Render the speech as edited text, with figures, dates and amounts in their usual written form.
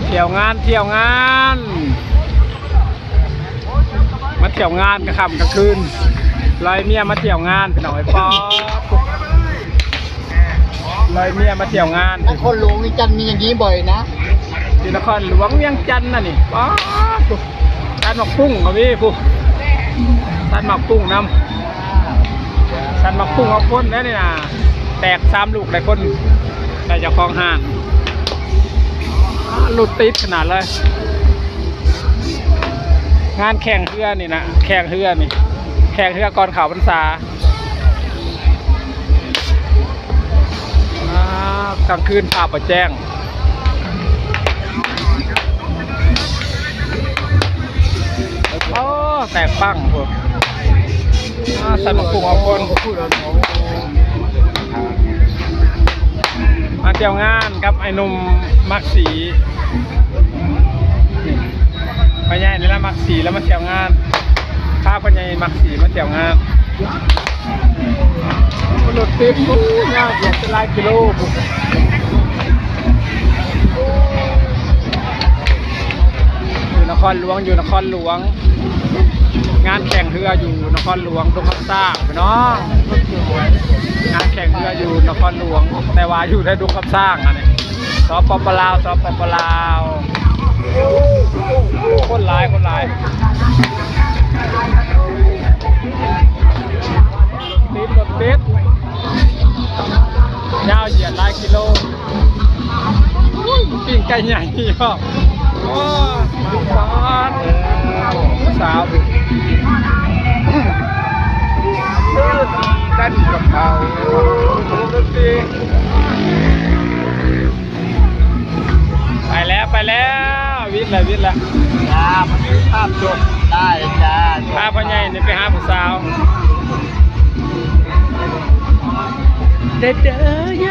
เที่ยวงานมาเที่ยวงานกลางค่ำกลางคืนลอยเมียมาเที่ยวงานพี่น้องไอ้ป๊อลอยเมียมาเที่ยวงานนครหลวงนี่จันมีอย่างนี้บ่อยนะที่นครหลวงเวียงจันทน์น่ะนี่ป๊อตัดหมกปุ้งเอาพี่ผู้ตัดหมกปุ้งน้ำตัดหมกปุ้งเอาคนแล้วนี่นะแตก3 ลูกได้คนได้เจ้าของห้างหลุดติดขนาดเลยงานแข่งเรือนี่นะแข่งเรือนี่แข่งเรือก่อนเขาพรรษากลางคืนภาพประแจ้งโอ้แตกปังพวกสันมาปุ่งเอาคนมาเที่ยวงานกับไอ้หนุ่มมักสีพญายนี่ละมักสีแล้วมาเที่ยวงานข้าพญายมักสีมาเที่ยวงานรถติดปุ๊บเงาเหยียบเป็นหลายกิโลอยู่นครหลวงงานแข่งเรืออยู่นครหลวงดงคำสร้างพี่น้องงานแข่งเรืออยู่นครหลวงแต่ว่าอยู่ในดงคำสร้างอันนี้สปปลาวคนหลายติดยาวเหยียดหลายกิโลปิ้งไก่ใหญ่พ่อโอ้สาวกันกับเขาไปแล้ววิทย์ละจ้ามันมีภาพจบได้จ้าพาพ่อใหญ่นี่ไปหาผู้สาวเด้อย